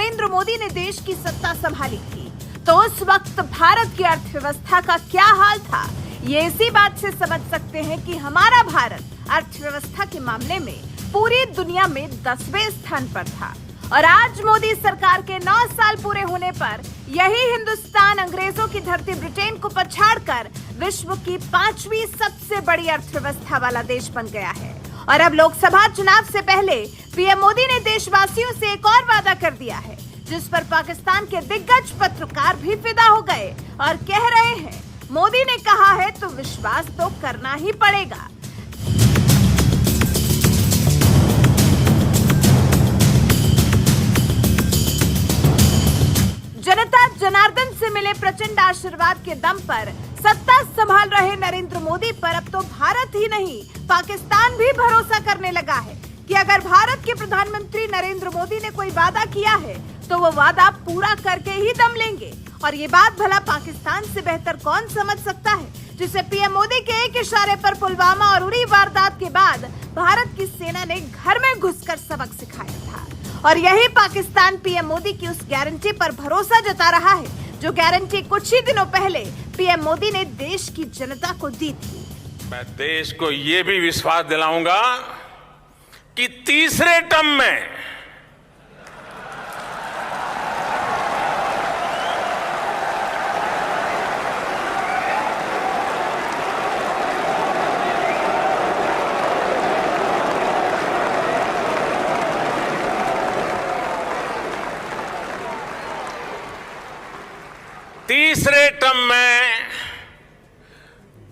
नरेंद्र मोदी ने देश की सत्ता संभाली थी, तो उस वक्त भारत की अर्थव्यवस्था का क्या हाल था, ये इसी बात से समझ सकते हैं कि हमारा भारत अर्थव्यवस्था के मामले में पूरी दुनिया में 10वें स्थान पर था। और आज मोदी सरकार के 9 साल पूरे होने पर यही हिंदुस्तान अंग्रेजों की धरती ब्रिटेन को पछाड़कर विश्व की 5वीं सबसे बड़ी अर्थव्यवस्था वाला देश बन गया है। और अब लोकसभा चुनाव से पहले पीएम मोदी ने देशवासियों से एक और वादा कर दिया है, जिस पर पाकिस्तान के दिग्गज पत्रकार भी फिदा हो गए और कह रहे हैं, मोदी ने कहा है तो विश्वास तो करना ही पड़ेगा। जनता जनार्दन से मिले प्रचंड आशीर्वाद के दम पर सत्ता संभाल रहे नरेंद्र मोदी पर अब तो भारत ही नहीं, पाकिस्तान भी भरोसा करने लगा है कि अगर भारत के प्रधानमंत्री नरेंद्र मोदी ने कोई वादा किया है तो वो वादा पूरा करके ही दम लेंगे। और ये बात भला पाकिस्तान से बेहतर कौन समझ सकता है, जिसे पीएम मोदी के एक इशारे पर पुलवामा और उरी वारदात के बाद भारत की सेना ने घर में घुसकर सबक सिखाया था। और यही पाकिस्तान पीएम मोदी की उस गारंटी पर भरोसा जता रहा है, जो गारंटी कुछ ही दिनों पहले पीएम मोदी ने देश की जनता को दी थी। मैं देश को ये भी विश्वास दिलाऊंगा कि तीसरे टर्म में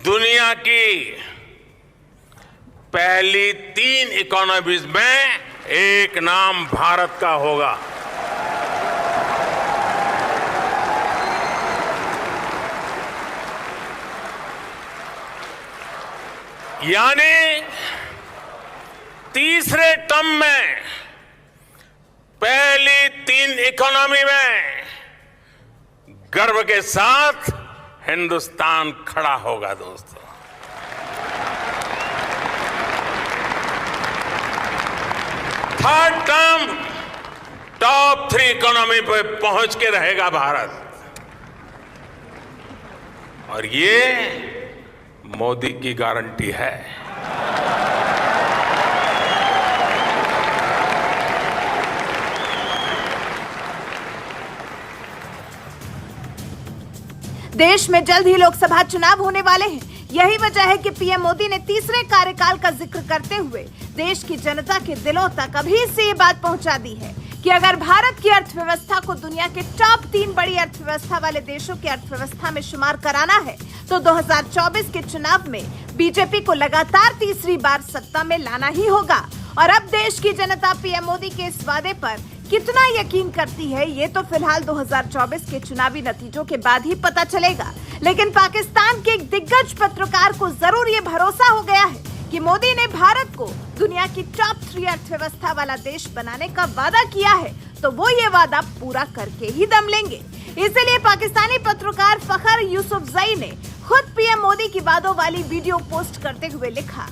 दुनिया की पहली 3 इकोनॉमीज में एक नाम भारत का होगा। यानी तीसरे टर्म में पहली 3 इकोनॉमी में गर्व के साथ हिंदुस्तान खड़ा होगा। दोस्तों, थर्ड टर्म टॉप 3 इकोनॉमी पे पहुंच के रहेगा भारत, और ये मोदी की गारंटी है। देश में जल्द ही लोकसभा चुनाव होने वाले हैं। यही वजह है कि पीएम मोदी ने तीसरे कार्यकाल का जिक्र करते हुए देश की जनता के दिलों तक अभी से ये बात पहुंचा दी है कि अगर भारत की अर्थव्यवस्था को दुनिया के टॉप 3 बड़ी अर्थव्यवस्था वाले देशों की अर्थव्यवस्था में शुमार कराना है तो 2024 के चुनाव में बीजेपी को लगातार तीसरी बार सत्ता में लाना ही होगा। और अब देश की जनता पीएम मोदी के इस वादे पर कितना यकीन करती है, ये तो फिलहाल 2024 के चुनावी नतीजों के बाद ही पता चलेगा। लेकिन पाकिस्तान के एक दिग्गज पत्रकार को जरूर ये भरोसा हो गया है कि मोदी ने भारत को दुनिया की टॉप 3 अर्थव्यवस्था वाला देश बनाने का वादा किया है, तो वो ये वादा पूरा करके ही दम लेंगे। इसलिए पाकिस्तानी पत्रकार फखर यूसुफजई ने खुद पीएम मोदी की वादों वाली वीडियो पोस्ट करते हुए लिखा,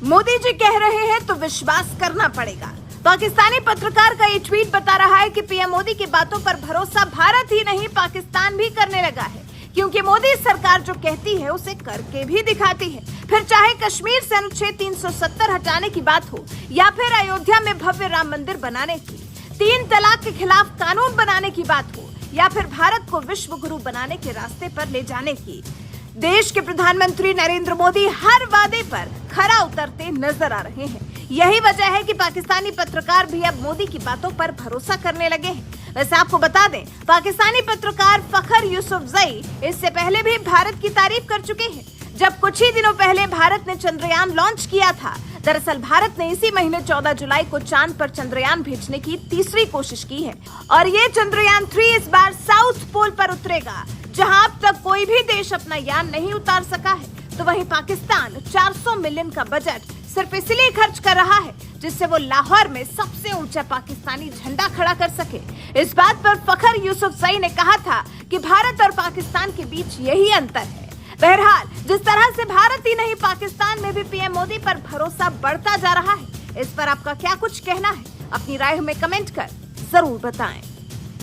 मोदी जी कह रहे हैं तो विश्वास करना पड़ेगा। पाकिस्तानी पत्रकार का ये ट्वीट बता रहा है कि पीएम मोदी की बातों पर भरोसा भारत ही नहीं पाकिस्तान भी करने लगा है, क्योंकि मोदी सरकार जो कहती है उसे करके भी दिखाती है। फिर चाहे कश्मीर से अनुच्छेद 370 हटाने की बात हो या फिर अयोध्या में भव्य राम मंदिर बनाने की, 3 तलाक के खिलाफ कानून बनाने की बात हो या फिर भारत को विश्व गुरु बनाने के रास्ते पर ले जाने की, देश के प्रधानमंत्री नरेंद्र मोदी हर वादे पर खरा उतरते नजर आ रहे हैं। यही वजह है कि पाकिस्तानी पत्रकार भी अब मोदी की बातों पर भरोसा करने लगे हैं। वैसे आपको बता दें, पाकिस्तानी पत्रकार फखर यूसुफजई इससे पहले भी भारत की तारीफ कर चुके हैं। जब कुछ ही दिनों पहले भारत ने चंद्रयान लॉन्च किया था। दरअसल भारत ने इसी महीने 14 जुलाई को चांद पर चंद्रयान भेजने की तीसरी कोशिश की है, और ये चंद्रयान 3 इस बार साउथ पोल पर उतरेगा, जहां अब तक कोई भी देश अपना यान नहीं उतार सका है। तो वहीं पाकिस्तान 400 मिलियन का बजट सिर्फ इसलिए खर्च कर रहा है जिससे वो लाहौर में सबसे ऊंचा पाकिस्तानी झंडा खड़ा कर सके। इस बात पर फखर यूसुफजई ने कहा था कि भारत और पाकिस्तान के बीच यही अंतर है। बहरहाल, जिस तरह से भारत ही नहीं पाकिस्तान में भी पीएम मोदी पर भरोसा बढ़ता जा रहा है, इस पर आपका क्या कुछ कहना है? अपनी राय हमें कमेंट कर जरूर बताएं।